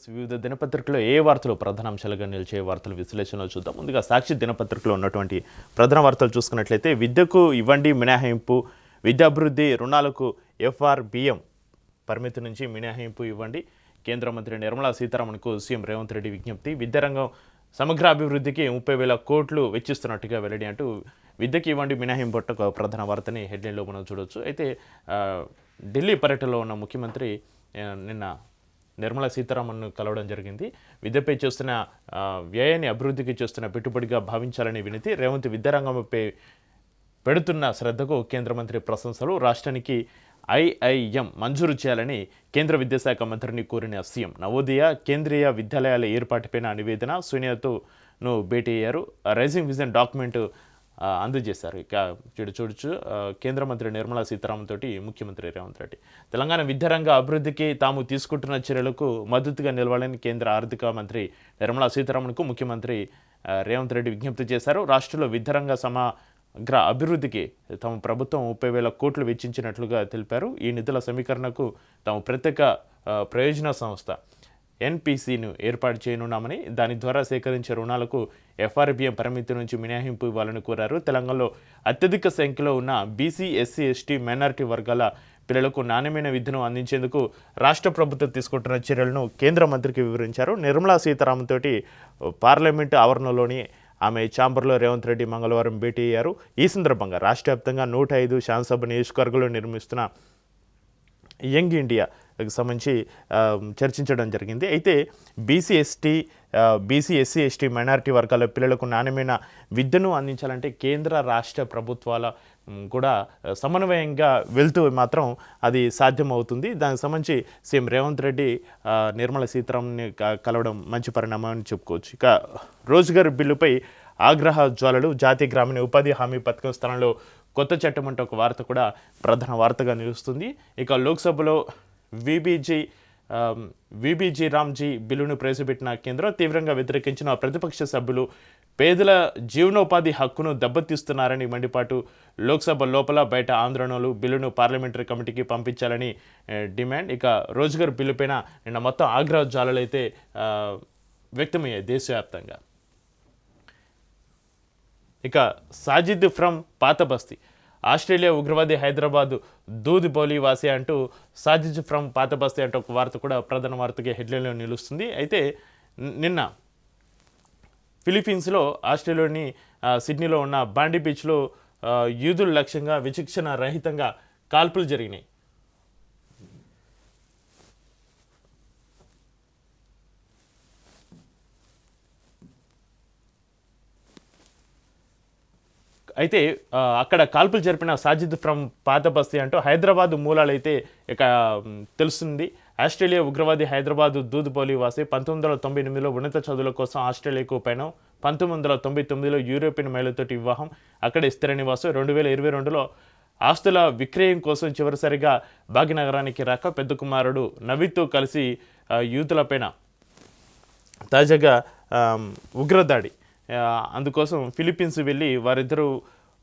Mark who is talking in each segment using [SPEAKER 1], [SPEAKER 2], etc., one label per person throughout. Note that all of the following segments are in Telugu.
[SPEAKER 1] వివిధ దినపత్రికల్లో ఏ వార్తలు ప్రధాన అంశాలుగా నిలిచే వార్తల విశ్లేషణలో చూద్దాం. ముందుగా సాక్షి దినపత్రికలో ఉన్నటువంటి ప్రధాన వార్తలు చూసుకున్నట్లయితే విద్యకు ఇవ్వండి మినహాయింపు, విద్యాభివృద్ధి రుణాలకు ఎఫ్ఆర్బిఎం పరిమితి నుంచి మినహాయింపు ఇవ్వండి. కేంద్ర మంత్రి నిర్మలా సీతారామన్కు సీఎం రేవంత్ రెడ్డి విజ్ఞప్తి. విద్యారంగం సమగ్ర అభివృద్ధికి 30,000 కోట్లు వెచ్చిస్తున్నట్టుగా వెల్లడి అంటూ విద్యకి ఇవ్వండి మినహాయింపు ఒక ప్రధాన వార్తని హెడ్లైన్లో మనం చూడవచ్చు. అయితే ఢిల్లీ పర్యటనలో ఉన్న ముఖ్యమంత్రి నిన్న నిర్మలా సీతారామన్ను కలవడం జరిగింది. విద్యపై చేస్తున్న వ్యయాన్ని అభివృద్ధికి చేస్తున్న పెట్టుబడిగా భావించాలని వినతి. రేవంత్ విద్యారంగంపై పెడుతున్న శ్రద్ధకు కేంద్ర మంత్రి ప్రశంసలు. రాష్ట్రానికి ఐఐఎం మంజూరు చేయాలని కేంద్ర విద్యాశాఖ మంత్రిని కోరిన సీఎం. నవోదయ కేంద్రీయ విద్యాలయాల ఏర్పాటుపైన నివేదన. సోనియాతోను భేటీ అయ్యారు. రైజింగ్ విజన్ డాక్యుమెంట్ అందజేశారు. ఇక చూడొచ్చు కేంద్ర మంత్రి నిర్మలా సీతారామన్ తోటి ముఖ్యమంత్రి రేవంత్ రెడ్డి. తెలంగాణ విద్యారంగ అభివృద్ధికి తాము తీసుకుంటున్న చర్యలకు మద్దతుగా నిలవాలని కేంద్ర ఆర్థిక మంత్రి నిర్మలా సీతారామన్కు ముఖ్యమంత్రి రేవంత్ రెడ్డి విజ్ఞప్తి చేశారు. రాష్ట్రంలో విద్యారంగ సమగ్ర అభివృద్ధికి తమ ప్రభుత్వం 30,000 కోట్లు వెచ్చించినట్లుగా తెలిపారు. ఈ నిధుల సమీకరణకు తాము ప్రత్యేక ప్రయోజన సంస్థ ఎన్పిసిను ఏర్పాటు చేయనున్నామని, దాని ద్వారా సేకరించే రుణాలకు ఎఫ్ఆర్బిఎం పరిమితి నుంచి మినహాయింపు ఇవ్వాలని కోరారు. తెలంగాణలో అత్యధిక సంఖ్యలో ఉన్న బీసీ, ఎస్సీ, ఎస్టీ, మైనారిటీ వర్గాల పిల్లలకు నాణ్యమైన విద్యను అందించేందుకు రాష్ట్ర ప్రభుత్వం తీసుకుంటున్న చర్యలను కేంద్ర మంత్రికి వివరించారు. నిర్మలా సీతారామన్ తోటి పార్లమెంటు ఆవరణలోని ఆమె ఛాంబర్లో రేవంత్ రెడ్డి మంగళవారం భేటీ అయ్యారు. ఈ సందర్భంగా రాష్ట్ర వ్యాప్తంగా 105 శాసనసభ నియోజకవర్గాల్లో నిర్మిస్తున్న యంగ్ ఇండియాకి సంబంధించి చర్చించడం జరిగింది. అయితే బీసీ, ఎస్సీ, ఎస్టీ, మైనారిటీ వర్గాల పిల్లలకు నాణ్యమైన విద్యను అందించాలంటే కేంద్ర రాష్ట్ర ప్రభుత్వాల కూడా సమన్వయంగా వెళ్తూ మాత్రం అది సాధ్యమవుతుంది. దానికి సంబంధించి సీఎం రేవంత్ రెడ్డి నిర్మలా సీతారామన్ని కలవడం మంచి పరిణామం అని చెప్పుకోవచ్చు. ఇక రోజ్గార్ బిల్లుపై ఆగ్రహ జ్వాలలు. జాతీయ గ్రామీణ ఉపాధి హామీ పథకం స్థానంలో కొత్త చట్టం అంటే ఒక వార్త కూడా ప్రధాన వార్తగా నిలుస్తుంది. ఇక లోక్సభలో విబిజీ రామ్జీ బిల్లును ప్రవేశపెట్టిన కేంద్రం తీవ్రంగా వ్యతిరేకించిన ప్రతిపక్ష సభ్యులు పేదల జీవనోపాధి హక్కును దెబ్బతీస్తున్నారని మండిపాటు. లోక్సభ లోపల బయట ఆందోళనలు. బిల్లును పార్లమెంటరీ కమిటీకి పంపించాలని డిమాండ్. ఇక రోజ్గార్ బిల్లుపైన నిన్న మొత్తం ఆగ్రహ జ్వాలలు అయితే వ్యక్తమయ్యాయి దేశవ్యాప్తంగా. ఇక సాజిద్ ఫ్రమ్ పాత బస్తీ. ఆస్ట్రేలియా ఉగ్రవాది హైదరాబాద్ దూద్ బౌలి వాసి అంటూ సాజిద్ ఫ్రమ్ పాత బస్తీ అంటూ ఒక వార్త కూడా ప్రధాన వార్తగా హెడ్లైన్లో నిలుస్తుంది. అయితే నిన్న ఫిలిప్పీన్స్లో ఆస్ట్రేలియాలోని సిడ్నీలో ఉన్న బాండీ బీచ్లో యూదుల లక్ష్యంగా విచక్షణ రహితంగా కాల్పులు జరిగినాయి. అయితే అక్కడ కాల్పులు జరిపిన సాజిద్ ఫ్రమ్ పాత బస్తీ అంటూ హైదరాబాద్ మూలాలైతే ఇక తెలుస్తుంది. ఆస్ట్రేలియా ఉగ్రవాది హైదరాబాద్ దూద్ బౌలి వాసి. 1998లో ఉన్నత చదువుల కోసం ఆస్ట్రేలియాకు పయనం. 1999లో యూరోపియన్ మహిళతోటి వివాహం, అక్కడే స్థిర నివాసం. 2022లో ఆస్తుల విక్రయం కోసం చివరిసారిగా భాగ్యనగరానికి రాక. పెద్ద కుమారుడు నవీద్తో కలిసి యూతులపైన తాజాగా ఉగ్రదాడి. అందుకోసం ఫిలిప్పీన్స్ వెళ్ళి వారిద్దరూ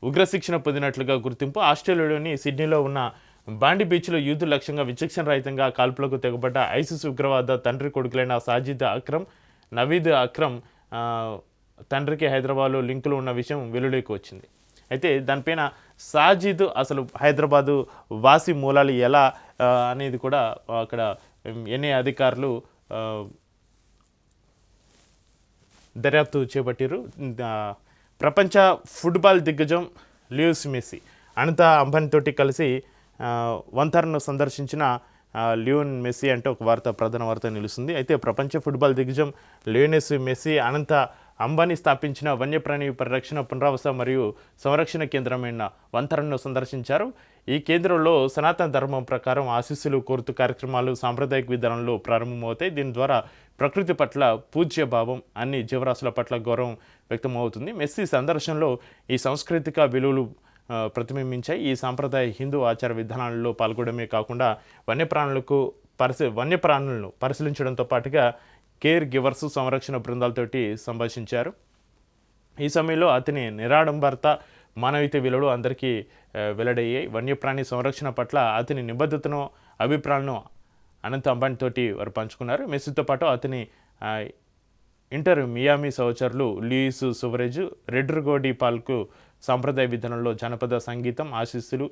[SPEAKER 1] ఉగ్రశిక్షణ పొందినట్లుగా గుర్తింపు. ఆస్ట్రేలియాలోని సిడ్నీలో ఉన్న బాండీ బీచ్లో యూదుల లక్ష్యంగా విచక్షణ రహితంగా కాల్పులకు తెగబడ్డ ఐసిస్ ఉగ్రవాద తండ్రి కొడుకులైన సాజిద్ అక్రమ్, నవీద్ అక్రమ్ తండ్రికి హైదరాబాద్లో లింకులు ఉన్న విషయం వెలుగులోకి వచ్చింది. అయితే దానిపైన సాజిద్ అసలు హైదరాబాదు వాసి మూలాలు ఎలా అనేది కూడా అక్కడ ఎన్ఐ అధికారులు దర్యాప్తు చేపట్టారు. ప్రపంచ ఫుట్బాల్ దిగ్గజం లియోనెల్ మెస్సీ అనిత అంబానీతోటి కలిసి వంతర్ను సందర్శించిన లియోనెల్ మెస్సీ అంటే ఒక వార్త ప్రధాన వార్త నిలుస్తుంది. అయితే ప్రపంచ ఫుట్బాల్ దిగ్గజం లియోనెల్ మెస్సీ అనంత అంబానీ స్థాపించిన వన్యప్రాణి పరిరక్షణ, పునరావాస మరియు సంరక్షణ కేంద్రమైన వంతరను సందర్శించారు. ఈ కేంద్రంలో సనాతన ధర్మం ప్రకారం ఆశీస్సులు కోరుతూ కార్యక్రమాలు సాంప్రదాయక విధానంలో ప్రారంభమవుతాయి. దీని ద్వారా ప్రకృతి పట్ల పూజ్య భావం, అన్ని జీవరాశుల పట్ల గౌరవం వ్యక్తమవుతుంది. మెస్సీ సందర్శనలో ఈ సాంస్కృతిక విలువలు ప్రతిబింబించాయి. ఈ సాంప్రదాయ హిందూ ఆచార విధానాలలో పాల్గొనడమే కాకుండా వన్యప్రాణులను పరిశీలించడంతో పాటుగా కేర్ గివర్స్ సంరక్షణ బృందాలతోటి సంభాషించారు. ఈ సమయంలో అతని నిరాడంబరత, మానవీయత విలువలు అందరికీ వెల్లడయ్యాయి. వన్యప్రాణి సంరక్షణ పట్ల అతని నిబద్ధతను, అభిప్రాయాలను అనంత్ అంబానీ తోటి వారు పంచుకున్నారు. మెస్సీతో పాటు అతని ఇంటర్ మియామి సహచరులు లూయిస్ సువరెజ్, రెడ్రిగో డి పాల్కు సాంప్రదాయ విధానంలో జానపద సంగీతం ఆశీస్సులు,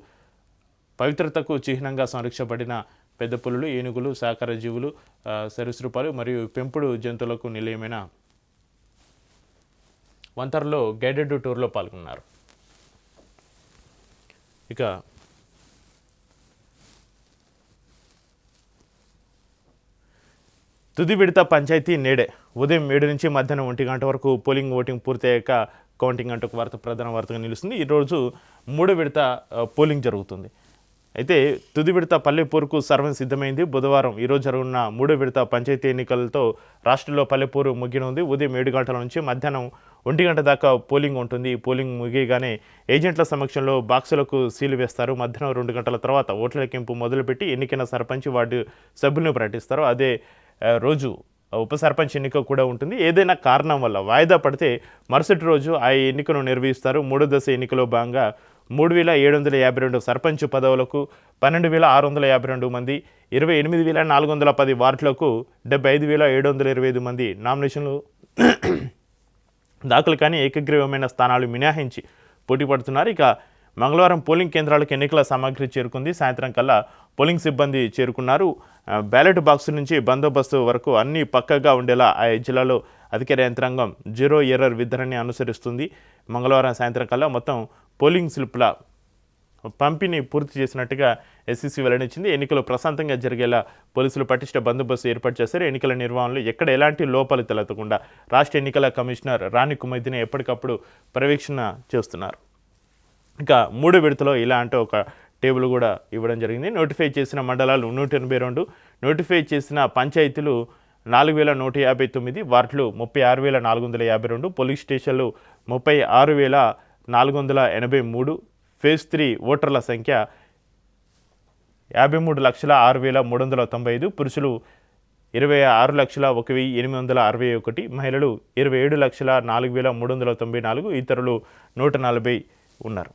[SPEAKER 1] పవిత్రతకు చిహ్నంగా సంరక్షించబడిన పెద్ద పులులు, ఏనుగులు, శాకార జీవులు, సరీసృపాలు మరియు పెంపుడు జంతువులకు నిలయమైన వంతర్లో గైడెడ్ టూర్లో పాల్గొన్నారు. ఇక తుది విడత పంచాయతీ నేడే ఉదయం 7 నుంచి మధ్యాహ్నం 1 గంట వరకు ఓటింగ్ పూర్తయ్యాక కౌంటింగ్ అంటూ ఒక ప్రధాన వార్తగా నిలుస్తుంది. ఈరోజు 3వ విడత పోలింగ్ జరుగుతుంది. అయితే తుది విడత పల్లెపూరుకు సర్వం సిద్ధమైంది. బుధవారం ఈరోజు జరుగుతున్న 3వ విడత పంచాయతీ ఎన్నికలతో రాష్ట్రంలో పల్లెపూరు ముగినుంది. ఉదయం 7 గంటల నుంచి మధ్యాహ్నం 1 గంట దాకా పోలింగ్ ఉంటుంది. పోలింగ్ ముగియగానే ఏజెంట్ల సమక్షంలో బాక్సులకు సీలు వేస్తారు. మధ్యాహ్నం 2 గంటల తర్వాత ఓట్ల లెక్కింపు మొదలుపెట్టి ఎన్నికైన సర్పంచ్ వార్డు సభ్యులను ప్రకటిస్తారు. అదే రోజు ఉప సర్పంచ్ ఎన్నిక కూడా ఉంటుంది. ఏదైనా కారణం వల్ల వాయిదా పడితే మరుసటి రోజు ఆ ఎన్నికను నిర్వహిస్తారు. 3వ దశ ఎన్నికలో భాగంగా 3,752 సర్పంచ్ పదవులకు 12,652 మంది, 28,410 వార్డులకు 75,725 మంది నామినేషన్లు దాఖలు కానీ ఏకగ్రీవమైన స్థానాలు మినహాయించి పోటీ పడుతున్నారు. ఇక మంగళవారం పోలింగ్ కేంద్రాలకు ఎన్నికల సామాగ్రి చేరుకుంది. సాయంత్రం కల్లా పోలింగ్ సిబ్బంది చేరుకున్నారు. బ్యాలెట్ బాక్సు నుంచి బందోబస్తు వరకు అన్నీ పక్కగా ఉండేలా ఆ జిల్లాలో అధికార యంత్రాంగం జీరో ఎర్రర్ విధానాన్ని అనుసరిస్తుంది. మంగళవారం సాయంత్రం కల్లా మొత్తం పోలింగ్ స్లిప్ల పంపిణీ పూర్తి చేసినట్టుగా ఎస్సీసీ వెల్లడించింది. ఎన్నికలు ప్రశాంతంగా జరిగేలా పోలీసులు పటిష్ట బందోబస్తు ఏర్పాటు చేశారు. ఎన్నికల నిర్వహణలో ఎక్కడ ఎలాంటి లోపాలు తలెత్తకుండా రాష్ట్ర ఎన్నికల కమిషనర్ రాణి కుమైదిని ఎప్పటికప్పుడు పర్యవేక్షణ చేస్తున్నారు. ఇక 3వ విడతలో ఇలా అంటే ఒక టేబుల్ కూడా ఇవ్వడం జరిగింది. నోటిఫై చేసిన మండలాలు 182, నోటిఫై చేసిన పంచాయతీలు 4,159, వార్డులు 36,452, పోలీస్ స్టేషన్లు 36,483, ఫేజ్ 3 ఓటర్ల సంఖ్య 53,06,395, పురుషులు 26,01,861, మహిళలు 27,04,394, ఇతరులు 140 ఉన్నారు.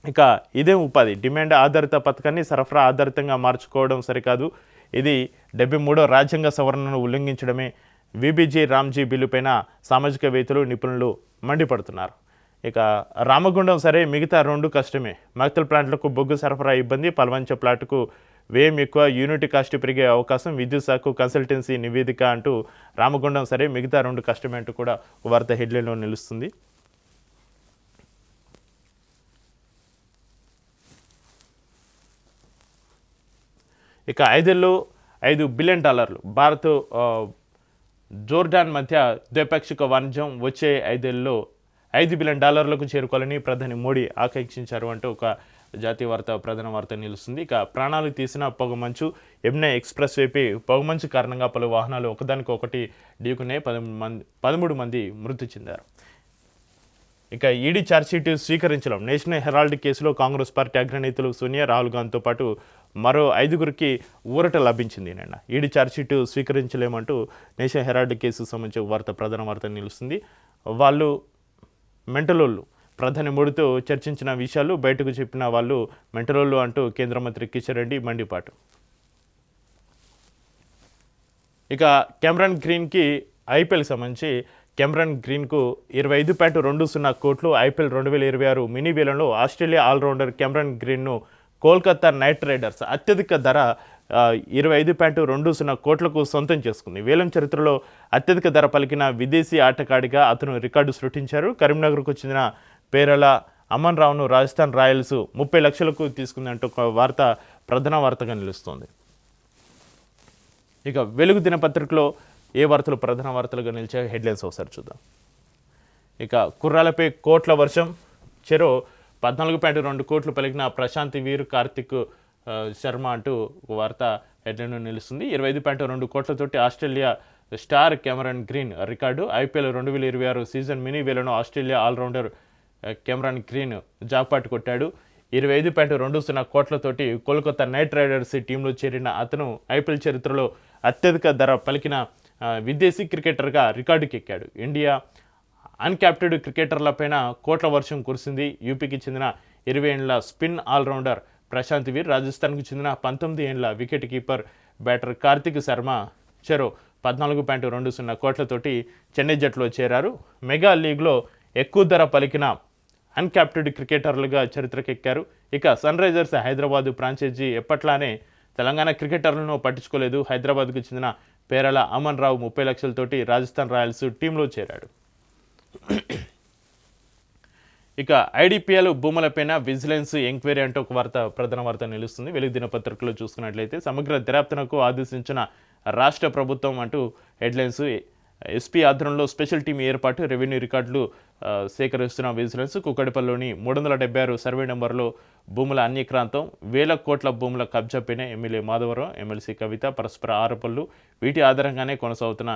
[SPEAKER 1] ఇక ఇదే ఉపాధి డిమాండ్ ఆధారిత పథకాన్ని సరఫరా ఆధారితంగా మార్చుకోవడం సరికాదు. ఇది 73వ రాజ్యాంగ సవరణను ఉల్లంఘించడమే. విబిజీ రామ్జీ బిల్లుపైన సామాజికవేత్తలు నిపుణులు మండిపడుతున్నారు. ఇక రామగుండం సరే, మిగతా 2 కష్టమే. మక్తల్ ప్లాంట్లకు బొగ్గు సరఫరా ఇబ్బంది, పల్వంచ ప్లాంట్కు వ్యయం ఎక్కువ, యూనిట్ కాస్ట్ పెరిగే అవకాశం, విద్యుత్ శాఖకు కన్సల్టెన్సీ నివేదిక అంటూ రామగుండం సరే, మిగతా 2 కష్టమే అంటూ కూడా వార్త హెడ్లైన్లో నిలుస్తుంది. ఇక 5 ఏళ్ళు $5 బిలియన్ భారత్ జోర్డాన్ మధ్య ద్వైపాక్షిక వాణిజ్యం వచ్చే 5 ఏళ్ళలో $5 బిలియన్ చేరుకోవాలని ప్రధాని మోడీ ఆకాంక్షించారు అంటూ ఒక జాతీయ వార్త ప్రధాన వార్త నిలుస్తుంది. ఇక ప్రాణాలు తీసిన పొగమంచు, యమునా ఎక్స్ప్రెస్ వేపై పొగమంచు కారణంగా పలు వాహనాలు ఒకదానికొకటి ఢీకున్నాయి. 13 మంది మృతి చెందారు. ఇక ఈడీ ఛార్జ్షీట్ స్వీకరించడం. నేషనల్ హెరాల్డ్ కేసులో కాంగ్రెస్ పార్టీ అగ్రనేతలు సోనియా, రాహుల్ గాంధీతో పాటు మరో 5గురికి ఊరట లభించింది. నిన్న ఈడీ ఛార్జ్షీట్ స్వీకరించలేమంటూ నేషనల్ హెరాల్డ్ కేసుకు సంబంధించిన వార్త ప్రధాన వార్త నిలుస్తుంది. వాళ్ళు మెంటలోళ్ళు, ప్రధాని మోడీతో చర్చించిన విషయాలు బయటకు చెప్పిన వాళ్ళు మెంటలోళ్ళు అంటూ కేంద్ర మంత్రి కిషన్ రెడ్డి మండిపాటు. ఇక కెమెరాన్ గ్రీన్కి ఐపీఎల్ సంబంధించి కెమెరాన్ గ్రీన్కు 25.20 కోట్లు ఐపీఎల్ 2026 మినీ వేలంలో ఆస్ట్రేలియా ఆల్రౌండర్ కెమెరాన్ గ్రీన్ను కోల్కతా నైట్ రైడర్స్ అత్యధిక ధర 25.20 కోట్లకు సొంతం చేసుకుంది. వేలం చరిత్రలో అత్యధిక ధర పలికిన విదేశీ ఆటగాడిగా అతను రికార్డు సృష్టించారు. కరీంనగర్కు చెందిన పేరల అమన్ రావును రాజస్థాన్ రాయల్స్ 30 లక్షలకు తీసుకుందంటూ ఒక వార్త ప్రధాన వార్తగా నిలుస్తోంది. ఇక వెలుగు దినపత్రికలో ఏ వార్తలు ప్రధాన వార్తలుగా నిలిచాయో హెడ్లైన్స్ ఒకసారి చూద్దాం. ఇక కుర్రాలపై కోట్ల వర్షం, చెరో 14.2 కోట్లు పలికిన ప్రశాంత్ వీర్, కార్తిక్ శర్మ అంటూ ఒక వార్త హెడ్లైన్ నిలుస్తుంది. 25.2 కోట్లతోటి Australia star Cameron Green record. IPL 2026 season mini వేలను Australia allrounder Cameron Green jackpot కొట్టాడు. 25.20 కోట్లతోటి కోల్కతా నైట్ రైడర్స్ టీంలో చేరిన అతను ఐపీఎల్ చరిత్రలో అత్యధిక ధర పలికిన విదేశీ క్రికెటర్గా రికార్డుకెక్కాడు. ఇండియా అన్క్యాప్టెడ్ క్రికెటర్లపైన కోట్ల వర్షం కురిసింది. యూపీకి చెందిన 20 ఏళ్ల స్పిన్ ఆల్రౌండర్ ప్రశాంత్ వీర్, రాజస్థాన్కు చెందిన 19 ఏళ్ల wicket keeper batter Karthik Sharma చెరో 14.20 కోట్లతోటి చెన్నై జట్టులో చేరారు. మెగా లీగ్లో ఎక్కువ ధర పలికిన అన్క్యాప్టెడ్ క్రికెటర్లుగా చరిత్రకెక్కారు. ఇక సన్ రైజర్స్ హైదరాబాద్ ఫ్రాంచైజీ ఎప్పట్లానే తెలంగాణ క్రికెటర్లను పట్టించుకోలేదు. హైదరాబాద్కు చెందిన పేరల అమన్ రావు 30 లక్షలతోటి రాజస్థాన్ రాయల్స్ టీంలో చేరాడు. ఇక ఐడిపిఎల్ భూములపైన విజిలెన్స్ ఎంక్వైరీ అంటూ ఒక ప్రధాన వార్త నిలుస్తుంది. వెలుగు దినపత్రికలో చూసుకున్నట్లయితే సమగ్ర దర్యాప్తునకు ఆదేశించిన రాష్ట్ర ప్రభుత్వం అంటూ హెడ్లైన్స్. ఎస్పీ ఆధ్వర్యంలో స్పెషల్ టీం ఏర్పాటు, రెవెన్యూ రికార్డులు సేకరిస్తున్న విజిలెన్స్. కుక్కడిపల్లిలోని 376 సర్వే నెంబర్లో భూముల అన్యక్రాంతం, 1000 కోట్ల భూముల కబ్జాపైన ఎమ్మెల్యే మాధవరం, ఎమ్మెల్సీ కవిత పరస్పర ఆరోపణలు, వీటి ఆధారంగానే కొనసాగుతున్న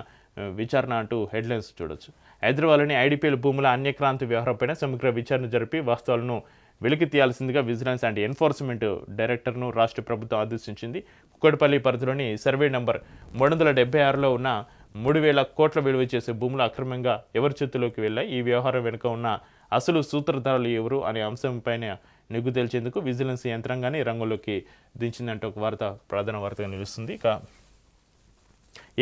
[SPEAKER 1] విచారణ అంటూ హెడ్లైన్స్ చూడొచ్చు. హైదరాబాద్లోని ఐడిపిఎల్ భూముల అన్యక్రాంతి వ్యవహారంపైన సమగ్ర విచారణ జరిపి వాస్తవాలను వెలికి తీయాల్సిందిగా విజిలెన్స్ అండ్ ఎన్ఫోర్స్మెంట్ డైరెక్టర్ను రాష్ట్ర ప్రభుత్వం ఆదేశించింది. కుక్కడిపల్లి పరిధిలోని సర్వే నెంబర్ 376లో ఉన్న 3000 కోట్ల విలువ చేసే భూములు అక్రమంగా ఎవరి చేతిలోకి వెళ్ళాయి, ఈ వ్యవహారం వెనుక ఉన్న అసలు సూత్రధారులు ఎవరు అనే అంశంపైన నిగ్గు తేల్చేందుకు విజిలెన్స్ యంత్రాంగాన్ని రంగంలోకి దించిందంటే ఒక ప్రధాన వార్తగా నిలుస్తుంది. ఇక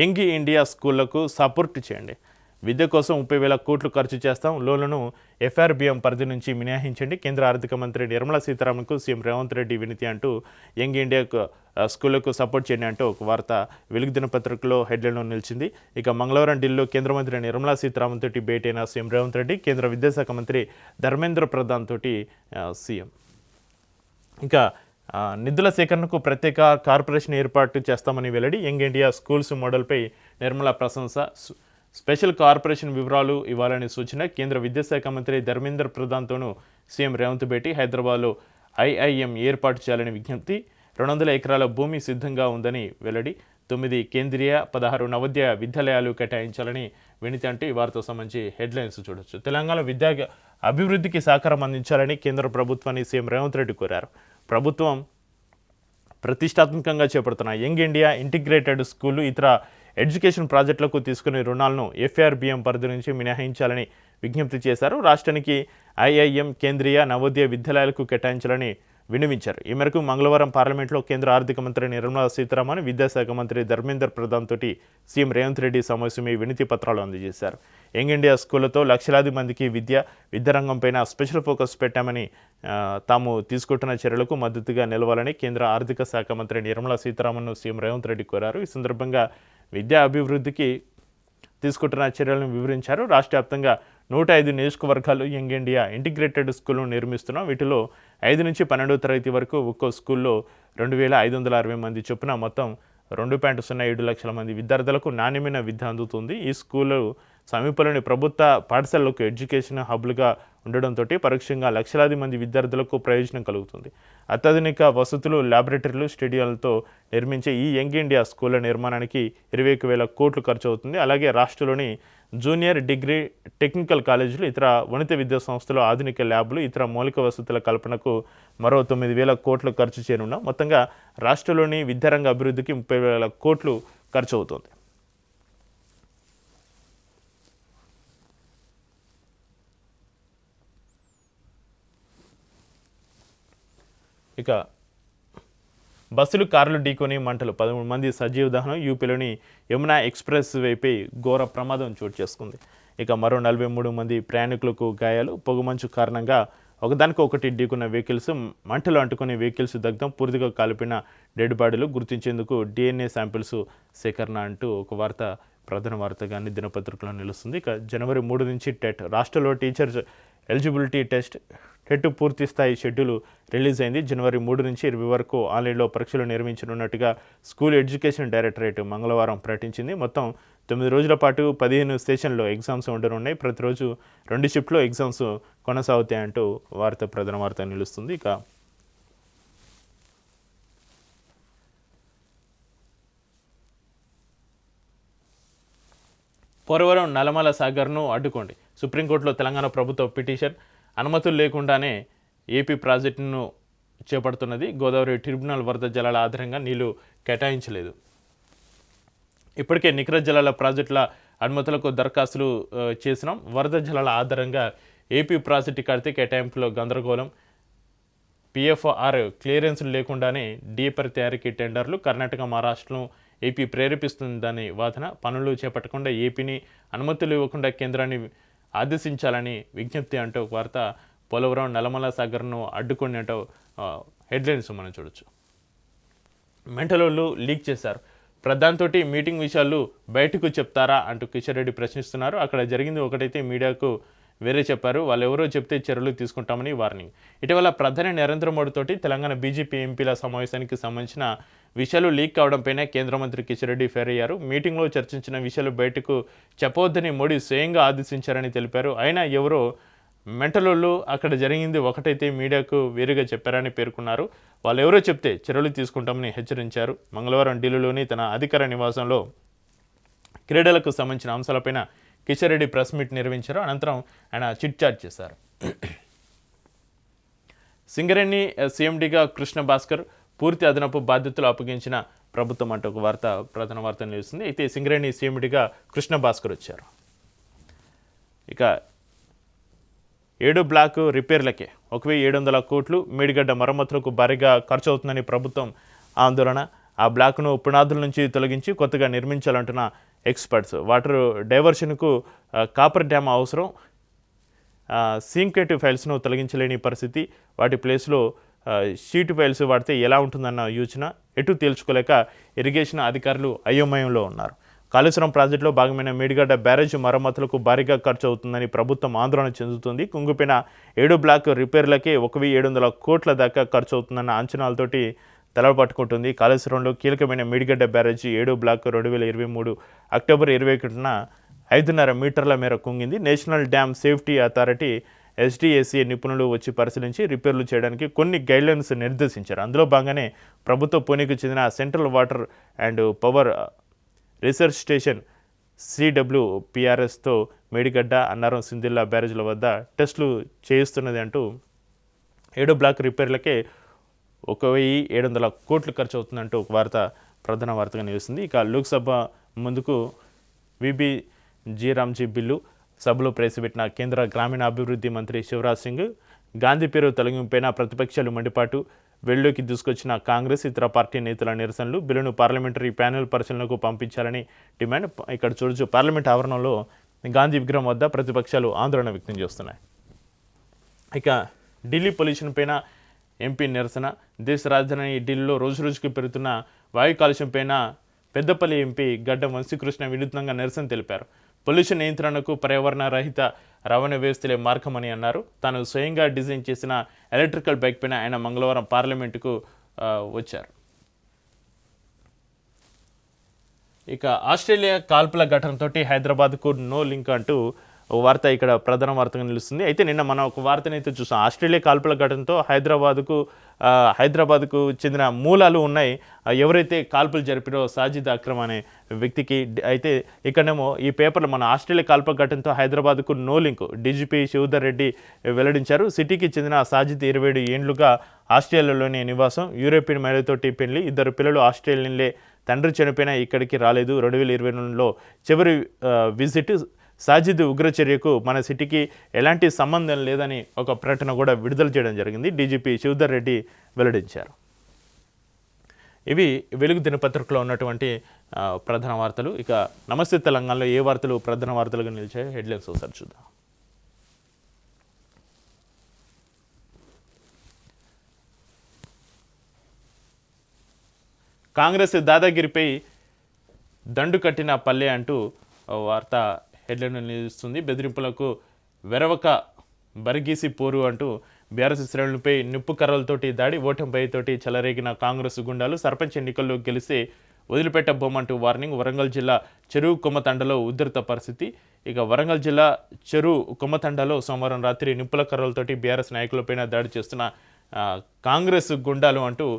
[SPEAKER 1] యంగ్ ఇండియా స్కూళ్లకు సపోర్ట్ చేయండి, విద్య కోసం 30,000 కోట్లు ఖర్చు చేస్తాం, లోన్లను ఎఫ్ఆర్బిఎం పరిధి నుంచి మినహాయించండి, కేంద్ర ఆర్థిక మంత్రి నిర్మలా సీతారామన్కు సీఎం రేవంత్ రెడ్డి వినతి అంటూ యంగ్ ఇండియా స్కూళ్లకు సపోర్ట్ చేయండి అంటూ ఒక వార్త వెలుగు దినపత్రికలో హెడ్లైన్లో నిలిచింది. ఇక మంగళవారం ఢిల్లీలో కేంద్ర మంత్రి నిర్మలా సీతారామన్ తోటి భేటీ అయిన సీఎం రేవంత్ రెడ్డి, కేంద్ర విద్యాశాఖ మంత్రి ధర్మేంద్ర ప్రధాన్ తోటి సీఎం. ఇక నిధుల సేకరణకు ప్రత్యేక కార్పొరేషన్ ఏర్పాటు చేస్తామని వెల్లడి. యంగ్ ఇండియా స్కూల్స్ మోడల్పై నిర్మలా ప్రశంస, స్పెషల్ కార్పొరేషన్ వివరాలు ఇవ్వాలని సూచన. కేంద్ర విద్యాశాఖ మంత్రి ధర్మేంద్ర ప్రధాన్తోనూ సీఎం రేవంత్ భేటీ. హైదరాబాద్లో ఐఐఎం ఏర్పాటు చేయాలని విజ్ఞప్తి. 200 ఎకరాల భూమి సిద్ధంగా ఉందని వెల్లడి. 9 కేంద్రీయ 16 నవోదయ విద్యాలయాలు కేటాయించాలని వినతి అంటూ ఈ వార్తకు సంబంధించి హెడ్లైన్స్ చూడొచ్చు. తెలంగాణ విద్యా అభివృద్ధికి సహకారం అందించాలని కేంద్ర ప్రభుత్వాన్ని సీఎం రేవంత్ రెడ్డి కోరారు. ప్రభుత్వం ప్రతిష్టాత్మకంగా చేపడుతున్న యంగ్ ఇండియా ఇంటిగ్రేటెడ్ స్కూళ్లు, ఇతర ఎడ్యుకేషన్ ప్రాజెక్టులకు తీసుకునే రుణాలను ఎఫ్ఆర్బిఎం పరిధి నుంచి మినహాయించాలని విజ్ఞప్తి చేశారు. రాష్ట్రానికి ఐఐఎం కేంద్రీయ నవోదయ విద్యాలయాలకు కేటాయించాలని విన్నవించారు. ఈ మేరకు మంగళవారం పార్లమెంట్లో కేంద్ర ఆర్థిక మంత్రి నిర్మలా సీతారామన్, విద్యాశాఖ మంత్రి ధర్మేంద్ర ప్రధాన్ తోటి సీఎం రేవంత్ రెడ్డి సమావేశమై వినతి పత్రాలు అందజేశారు. యంగ్ ఇండియా స్కూళ్లతో లక్షలాది మందికి విద్యారంగంపైన స్పెషల్ ఫోకస్ పెట్టామని, తాము తీసుకుంటున్న చర్యలకు మద్దతుగా నిలవాలని కేంద్ర ఆర్థిక శాఖ మంత్రి నిర్మలా సీతారామన్ను సీఎం రేవంత్ రెడ్డి కోరారు. ఈ సందర్భంగా విద్యా అభివృద్ధికి తీసుకుంటున్న చర్యలను వివరించారు. రాష్ట్ర వ్యాప్తంగా 105 నియోజకవర్గాలు యంగ్ ఇండియా ఇంటిగ్రేటెడ్ స్కూళ్లను నిర్మిస్తున్నాం. వీటిలో 5 నుంచి 12వ తరగతి వరకు ఒక్కో స్కూల్లో 2,560 మంది చొప్పున మొత్తం 2.07 లక్షల మంది విద్యార్థులకు నాణ్యమైన విద్య అందుతుంది. ఈ స్కూలు సమీపంలోని ప్రభుత్వ పాఠశాలలకు ఎడ్యుకేషన్ హబ్లుగా ఉండడంతో పరోక్షంగా లక్షలాది మంది విద్యార్థులకు ప్రయోజనం కలుగుతుంది. అత్యాధునిక వసతులు, ల్యాబొరేటరీలు, స్టేడియాలతో నిర్మించే ఈ యంగ్ ఇండియా స్కూళ్ల నిర్మాణానికి 21,000 కోట్లు ఖర్చు అవుతుంది. అలాగే రాష్ట్రంలోని జూనియర్, డిగ్రీ, టెక్నికల్ కాలేజీలు, ఇతర ఉన్నత విద్యా సంస్థలు, ఆధునిక ల్యాబ్లు, ఇతర మౌలిక వసతుల కల్పనకు మరో 9,000 కోట్లు ఖర్చు చేయనున్నాం. మొత్తంగా రాష్ట్రంలోని విద్యారంగ అభివృద్ధికి 30,000 కోట్లు ఖర్చు అవుతుంది. ఇక బస్సులు, కార్లు ఢీకొని మంటలు, 13 మంది సజీవ దహనం. యూపీలోని యమునా ఎక్స్ప్రెస్ వేపై ఘోర ప్రమాదం చోటు చేసుకుంది. ఇక మరో 43 మంది ప్రయాణికులకు గాయాలు. పొగమంచు కారణంగా ఒకదానికొకటి ఢీకున్న వెహికల్స్, మంటలు అంటుకునే వెహికల్స్ దగ్ధం, పూర్తిగా కాలిపోయిన డెడ్ బాడీలు గుర్తించేందుకు DNA శాంపిల్స్ సేకరణ అంటూ ఒక వార్త ప్రధాన వార్తగా అన్ని దినపత్రికలో నిలుస్తుంది. ఇక జనవరి 3 నుంచి టెట్, రాష్ట్రంలో టీచర్స్ ఎలిజిబిలిటీ టెట్ పూర్తి స్థాయి షెడ్యూల్ రిలీజ్ అయింది. జనవరి 3 నుంచి 20 వరకు ఆన్లైన్లో పరీక్షలు నిర్వహించనున్నట్టుగా స్కూల్ ఎడ్యుకేషన్ డైరెక్టరేట్ మంగళవారం ప్రకటించింది. మొత్తం 9 రోజుల పాటు 15 స్టేషన్లో ఎగ్జామ్స్ ఉండనున్నాయి. ప్రతిరోజు 2 షిఫ్ట్లో ఎగ్జామ్స్ కొనసాగుతాయంటూ ప్రధాన వార్త నిలుస్తుంది. ఇక పోలవరం నల్లమల సాగర్ను అడ్డుకోండి, సుప్రీంకోర్టులో తెలంగాణ ప్రభుత్వ పిటిషన్. అనుమతులు లేకుండానే ఏపీ ప్రాజెక్టును చేపడుతున్నది. గోదావరి ట్రిబ్యునల్ వరద జలాల ఆధారంగా నీళ్లు కేటాయించలేదు. ఇప్పటికే నికర జలాల ప్రాజెక్టుల అనుమతులకు దరఖాస్తులు చేసినాం. వరద జలాల ఆధారంగా ఏపీ ప్రాజెక్టు కడితే కేటాయింపులో గందరగోళం. పిఎఫ్ఆర్ క్లియరెన్స్లు లేకుండానే డీపర్ తయారీకి టెండర్లు కర్ణాటక, మహారాష్ట్రను ఏపీ ప్రేరేపిస్తుందని వాదన. పనులు చేపట్టకుండా ఏపీని అనుమతులు ఇవ్వకుండా కేంద్రాన్ని ఆదేశించాలని విజ్ఞప్తి అంటూ ఒక వార్త. పోలవరం నల్లమల సాగర్ను అడ్డుకొని అంటూ హెడ్లైన్స్ మనం చూడొచ్చు. మెంటలోళ్ళు లీక్ చేశారు, ప్రధానితోటి మీటింగ్ విషయాలు బయటకు చెప్తారా అంటూ కిషన్ రెడ్డి ప్రశ్నిస్తున్నారు. అక్కడ జరిగింది ఒకటైతే మీడియాకు వేరే చెప్పారు, వాళ్ళు ఎవరో చెప్తే చర్యలు తీసుకుంటామని వార్నింగ్. ఇటీవల ప్రధాని నరేంద్ర మోడీతోటి తెలంగాణ బీజేపీ ఎంపీల సమావేశానికి సంబంధించిన విషయాలు లీక్ కావడంపైనే కేంద్ర మంత్రి కిషన్ రెడ్డి ఫైర్ అయ్యారు. మీటింగ్లో చర్చించిన విషయాలు బయటకు చెప్పవద్దని మోడీ స్వయంగా ఆదేశించారని తెలిపారు. అయినా ఎవరో మెంటలోళ్ళు అక్కడ జరిగింది ఒకటైతే మీడియాకు వేరుగా చెప్పారని పేర్కొన్నారు. వాళ్ళు ఎవరో చెప్తే చర్యలు తీసుకుంటామని హెచ్చరించారు. మంగళవారం ఢిల్లీలోని తన అధికార నివాసంలో క్రీడలకు సంబంధించిన అంశాలపైన కిషన్ రెడ్డి ప్రెస్ మీట్ నిర్వహించారు. అనంతరం ఆయన చిట్ చాట్ చేశారు. సింగరేణి సీఎండీగా కృష్ణ భాస్కర్ పూర్తి అదనపు బాధ్యతలు అప్పగించిన ప్రభుత్వం అంటూ ఒక వార్త ప్రధాన వార్త నిలుస్తుంది. అయితే సింగరేణి సీఎండీగా కృష్ణ భాస్కర్ వచ్చారు. ఇక 7 బ్లాక్ రిపేర్లకే 1700 కోట్లు, మేడిగడ్డ మరమ్మతులకు భారీగా ఖర్చు అవుతుందని ప్రభుత్వం ఆందోళన. ఆ బ్లాక్ను పునాదుల నుంచి తొలగించి కొత్తగా నిర్మించాలంటున్న ఎక్స్పర్ట్స్. వాటర్ డైవర్షన్కు కాపర్ డ్యామ్ అవసరం. సింకేటివ్ ఫైల్స్ను తొలగించలేని పరిస్థితి. వాటి ప్లేస్లో షీట్ ఫైల్స్ వాడితే ఎలా ఉంటుందన్న యోచన ఎటు తేల్చుకోలేక ఇరిగేషన్ అధికారులు అయోమయంలో ఉన్నారు. కాళేశ్వరం ప్రాజెక్టులో భాగమైన మేడిగడ్డ బ్యారేజ్ మరమ్మతులకు భారీగా ఖర్చు అవుతుందని ప్రభుత్వం ఆందోళన చెందుతుంది. కుంగిపోయిన 7 బ్లాక్ రిపేర్లకే 1700 కోట్ల దాకా ఖర్చు అవుతుందన్న అంచనాలతోటి తలపట్టుకుంటుంది. కాళేశ్వరంలో కీలకమైన మేడిగడ్డ బ్యారేజీ 7 బ్లాక్ 2023 అక్టోబర్ 21న 5.5 మీటర్ల మేర కుంగింది. National Dam Safety Authority SDSA నిపుణులు వచ్చి పరిశీలించి రిపేర్లు చేయడానికి కొన్ని గైడ్లైన్స్ నిర్దేశించారు. అందులో భాగంగానే ప్రభుత్వ పూణేకు చెందిన Central Water and Power Research Station CWPRSతో మేడిగడ్డ, అన్నారం, సిందిల్లా బ్యారేజ్ల వద్ద టెస్టులు చేయిస్తున్నది అంటూ 7 బ్లాక్ రిపేర్లకే 1700 కోట్లు ఖర్చు అవుతుందంటూ ఒక వార్త ప్రధాన వార్తగా నిలుస్తుంది. ఇక లోక్సభ ముందుకు VBG రామ్జీ బిల్లు సభలో ప్రవేశపెట్టిన కేంద్ర గ్రామీణాభివృద్ధి మంత్రి శివరాజ్ సింగ్. గాంధీ పేరు తొలగింపైన ప్రతిపక్షాలు మండిపాటు. వెల్లోకి తీసుకొచ్చిన కాంగ్రెస్, ఇతర పార్టీ నేతల నిరసనలు. బిల్లును పార్లమెంటరీ ప్యానెల్ పరిశీలనకు పంపించాలని డిమాండ్. ఇక్కడ చూడొచ్చు, పార్లమెంట్ ఆవరణలో గాంధీ విగ్రహం వద్ద ప్రతిపక్షాలు ఆందోళన వ్యక్తం చేస్తున్నాయి. ఇక ఢిల్లీ పొల్యూషన్ పైన ఎంపీ నిరసన. దేశ రాజధాని ఢిల్లీలో రోజురోజుకి పెరుగుతున్న వాయు కాలుష్యం పైన పెద్దపల్లి ఎంపీ గడ్డం వంశీకృష్ణ వినూత్నంగా నిరసన తెలిపారు. పొల్యూషన్ నియంత్రణకు పర్యావరణ రహిత రవాణా వ్యవస్థలే మార్గమని అన్నారు. తాను స్వయంగా డిజైన్ చేసిన ఎలక్ట్రికల్ బైక్ పైన ఆయన మంగళవారం పార్లమెంటుకు వచ్చారు. ఇక ఆస్ట్రేలియా కాల్పుల ఘటనతో హైదరాబాద్కు నో లింక్ అంటూ వార్త ఇక్కడ ప్రధాన వార్తగా నిలుస్తుంది. అయితే నిన్న మనం ఒక వార్తనైతే చూసాం. ఆస్ట్రేలియా కాల్పుల ఘటనతో హైదరాబాద్కు చెందిన మూలాలు ఉన్నాయి. ఎవరైతే కాల్పులు జరిపారో సాజిద్ అక్రమ్ అనే వ్యక్తికి. అయితే ఇక్కడేమో ఈ పేపర్లో మన ఆస్ట్రేలియా కాల్పుల ఘటనతో హైదరాబాద్కు no link DGP Shivadhar Reddy వెల్లడించారు. సిటీకి చెందిన సాజిద్ 27 ఏండ్లుగా ఆస్ట్రేలియాలోని నివాసం. యూరోపియన్ మహిళతోటి పెళ్లి, 2 పిల్లలు ఆస్ట్రేలియన్లే. తండ్రి చనిపోయినా ఇక్కడికి రాలేదు. 2022లో చివరి విజిట్. సాజిద్ ఉగ్రచర్యకు మన సిటీకి ఎలాంటి సంబంధం లేదని ఒక ప్రకటన కూడా విడుదల చేయడం జరిగింది. DGP శివధర్ రెడ్డి వెల్లడించారు. ఇవి వెలుగు దినపత్రికలో ఉన్నటువంటి ప్రధాన వార్తలు. ఇక నమస్తే తెలంగాణలో ఏ వార్తలు ప్రధాన వార్తలుగా నిలిచాయో హెడ్లైన్స్ ఒకసారి చూద్దాం. కాంగ్రెస్ దాదాగిరిపై దండు కట్టిన పల్లె అంటూ వార్త హెడ్లైన్ నిలుస్తుంది. బెదిరింపులకు వెరవక బరిగీసి పోరు అంటూ బీఆర్ఎస్ శ్రేణులపై నిప్పు కర్రలతోటి దాడి. ఓటమిపైతోటి చెలరేగిన కాంగ్రెస్ గుండాలు. సర్పంచ్ ఎన్నికల్లో గెలిస్తే వదిలిపెట్టబోమంటూ వార్నింగ్. వరంగల్ జిల్లా చెరువు కొమ్మతండలో ఉధృత పరిస్థితి. ఇక వరంగల్ జిల్లా చెరువు కొమ్మతండలో సోమవారం రాత్రి నిప్పుల కర్రలతోటి బీఆర్ఎస్ నాయకులపైన దాడి చేస్తున్న కాంగ్రెస్ గుండాలు అంటూ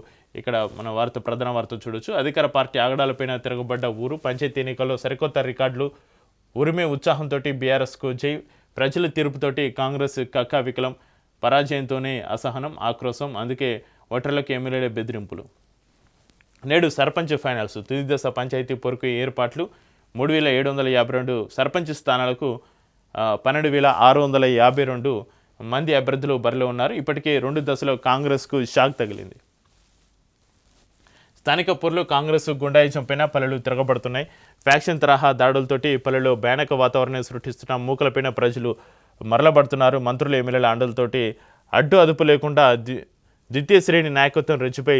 [SPEAKER 1] ఇక్కడ మన వార్త ప్రధాన వార్త చూడొచ్చు. అధికార పార్టీ ఆగడాలపైన తిరగబడ్డ ఊరు. పంచాయతీ ఎన్నికల్లో సరికొత్త రికార్డులు. ఉరిమే ఉత్సాహంతో బీఆర్ఎస్కు జై. ప్రజల తీర్పుతోటి కాంగ్రెస్ కక్కా వికలం. పరాజయంతోనే అసహనం, ఆక్రోశం. అందుకే ఓటర్లకు ఎమ్మెల్యేల బెదిరింపులు. నేడు సర్పంచ్ ఫైనల్స్. తుది దశ పంచాయతీ పొరకు ఏర్పాట్లు. 3752 సర్పంచ్ స్థానాలకు 12652 మంది అభ్యర్థులు బరిలో ఉన్నారు. ఇప్పటికే 2 దశలో కాంగ్రెస్కు షాక్ తగిలింది. స్థానిక పొర్లు కాంగ్రెస్ గుండాయిజం పైన పల్లెలు తిరగబడుతున్నాయి. ఫ్యాక్షన్ తరహా దాడులతోటి పల్లెలో భయానక వాతావరణం సృష్టిస్తున్న మూకలపైన ప్రజలు మరలబడుతున్నారు. మంత్రులు ఎమ్మెల్యేల అండలతోటి అడ్డు అదుపు లేకుండా ద్వితీయ శ్రేణి నాయకత్వం రెచ్చిపై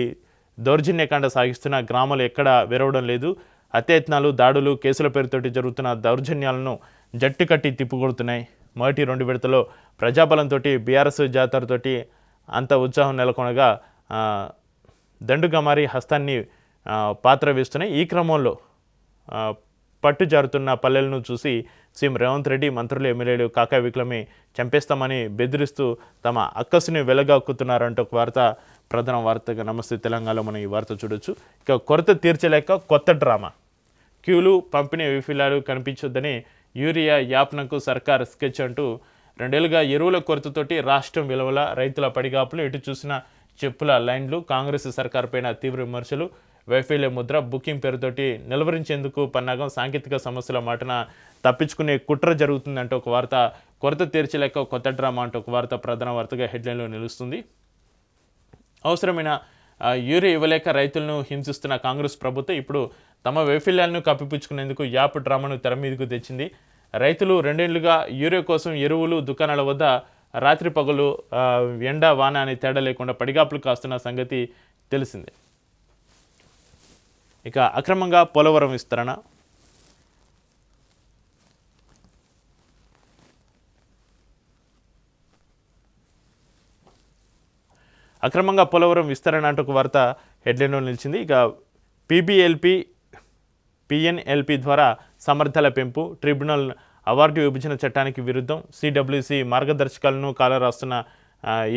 [SPEAKER 1] దౌర్జన్యకాండ సాగిస్తున్న గ్రామాలు ఎక్కడా విరవడం లేదు. అత్యయత్నాలు, దాడులు, కేసుల పేరుతోటి జరుగుతున్న దౌర్జన్యాలను జట్టు కట్టి తిప్పుకొడుతున్నాయి. మొదటి 2 విడతలో ప్రజాబలంతో బీఆర్ఎస్ జాతరతోటి అంత ఉత్సాహం నెలకొనగా దండుగమారి హస్తాన్ని పాత్ర వేస్తున్నాయి. ఈ క్రమంలో పట్టు జారుతున్న పల్లెలను చూసి సీఎం రేవంత్ రెడ్డి, మంత్రులు, ఎమ్మెల్యేలు కాకా విక్లమే చంపేస్తామని బెదిరిస్తూ తమ అక్కసుని వెలగాక్కుతున్నారంటూ ఒక వార్త ప్రధాన వార్తగా నమస్తే తెలంగాణలో మనం ఈ వార్త చూడొచ్చు. ఇక కొరత తీర్చలేక కొత్త డ్రామా, క్యూలు, పంపిణీ వైఫల్యాలు కనిపించొద్దని యూరియా యాప్నకు సర్కార్ స్కెచ్ అంటూ 2 ఏళ్లుగా ఎరువుల కొరతతోటి రాష్ట్రం విలువల రైతుల పడిగాపులు, ఎటు చూసిన చెప్పుల లైన్లు, కాంగ్రెస్ సర్కార్ పైన తీవ్ర విమర్శలు, వైఫల్య ముద్ర, బుకింగ్ పేరుతోటి నిలువరించేందుకు పన్నాగం, సాంకేతిక సమస్యల మాటన తప్పించుకునే కుట్ర జరుగుతుందంటే ఒక వార్త, కొరత తీర్చలేక కొత్త డ్రామా అంటూ ఒక వార్త ప్రధాన వార్తగా హెడ్లైన్లో నిలుస్తుంది. అవసరమైన యూరియా ఇవ్వలేక రైతులను హింసిస్తున్న కాంగ్రెస్ ప్రభుత్వం ఇప్పుడు తమ వైఫల్యాలను కప్పిపుచ్చుకునేందుకు యాప్ డ్రామాను తెర మీదకు తెచ్చింది. రైతులు 2 ఏళ్లుగా యూరియా కోసం ఎరువులు దుకాణాల వద్ద రాత్రి పగలు ఎండ వాన అనే తేడా లేకుండా పడిగాపులు కాస్తున్న సంగతి తెలిసిందే. ఇక అక్రమంగా పోలవరం విస్తరణ, అక్రమంగా పోలవరం విస్తరణ అంటూ ఒక వార్త హెడ్లైన్లో నిలిచింది. ఇక పీబీఎల్పీ, పిఎన్ఎల్పీ ద్వారా సమర్థల పెంపు, ట్రిబ్యునల్ అవార్డు విభజన చట్టానికి విరుద్ధం, సిడబ్ల్యూసి మార్గదర్శకాలను కాలరాస్తున్న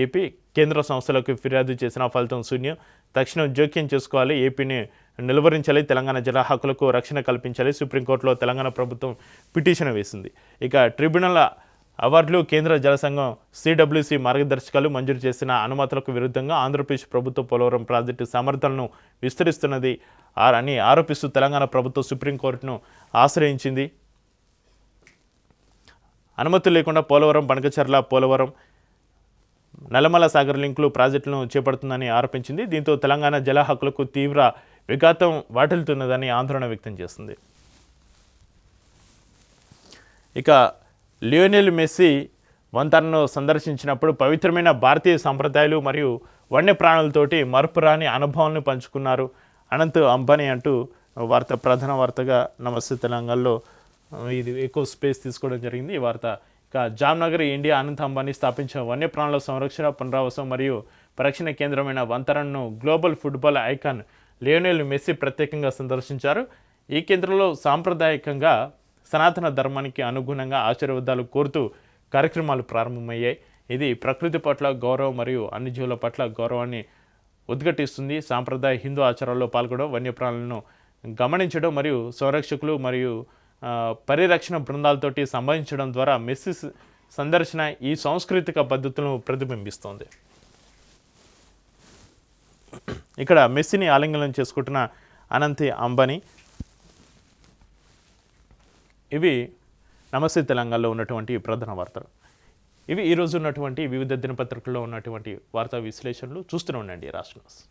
[SPEAKER 1] ఏపీ, కేంద్ర సంస్థలకు ఫిర్యాదు చేసిన ఫలితం శూన్యం, తక్షణం జోక్యం చేసుకోవాలి, ఏపీని నిలువరించాలి, తెలంగాణ జల హక్కులకు రక్షణ కల్పించాలి, సుప్రీంకోర్టులో తెలంగాణ ప్రభుత్వం పిటిషన్ వేసింది. ఇక ట్రిబ్యునల్ అవార్డులు, కేంద్ర జల సంఘం సిడబ్ల్యూసి మార్గదర్శకాలు మంజూరు చేసిన అనుమతులకు విరుద్ధంగా ఆంధ్రప్రదేశ్ ప్రభుత్వం పోలవరం ప్రాజెక్టు సామర్థ్యాలను విస్తరిస్తున్నది అని ఆరోపిస్తూ తెలంగాణ ప్రభుత్వం సుప్రీంకోర్టును ఆశ్రయించింది. అనుమతులు లేకుండా పోలవరం, బనకచర్ల, పోలవరం, నల్లమల సాగర్ లింకులు ప్రాజెక్టులను చేపడుతుందని ఆరోపించింది. దీంతో తెలంగాణ జల హక్కులకు తీవ్ర విఘాతం వాటిల్తున్నదని ఆందోళన వ్యక్తం చేస్తుంది. ఇక లియోనెల్ మెస్సీ వంతెనను సందర్శించినప్పుడు పవిత్రమైన భారతీయ సంప్రదాయాలు మరియు వన్యప్రాణులతోటి మరపురాని అనుభవాలను పంచుకున్నారు అనంత్ అంబానీ అంటూ వార్త ప్రధాన వార్తగా నమస్తే తెలంగాణలో ఇది ఎక్కువ స్పేస్ తీసుకోవడం జరిగింది ఈ వార్త. ఇక జామ్నగర్ ఇండియా అనంత్ అంబానీ స్థాపించిన వన్యప్రాణుల సంరక్షణ, పునరావాసం మరియు పరిరక్షణ కేంద్రమైన వంతెనను global football icon Lionel Messi ప్రత్యేకంగా సందర్శించారు. ఈ కేంద్రంలో సాంప్రదాయకంగా సనాతన ధర్మానికి అనుగుణంగా ఆశీర్వాదాలు కోరుతూ కార్యక్రమాలు ప్రారంభమయ్యాయి. ఇది ప్రకృతి పట్ల గౌరవం మరియు అన్ని జీవుల పట్ల గౌరవాన్ని ఉద్ఘాటిస్తుంది. సాంప్రదాయ హిందూ ఆచారాల్లో పాల్గొనడం, వన్యప్రాణులను గమనించడం మరియు సంరక్షకులు మరియు పరిరక్షణ బృందాలతోటి సంబంధించడం ద్వారా మెస్సీ సందర్శన ఈ సాంస్కృతిక పద్ధతులను ప్రతిబింబిస్తోంది. ఇక్కడ మెస్సీని ఆలింగనం చేసుకుంటున్న అనంత్ అంబానీ. ఇవి నమస్తే తెలంగాణలో ఉన్నటువంటి ప్రధాన వార్తలు. ఇవి ఈరోజు ఉన్నటువంటి వివిధ దినపత్రికల్లో ఉన్నటువంటి వార్తా విశ్లేషణలు. చూస్తూనే ఉండండి రాష్ట్ర న్యూస్.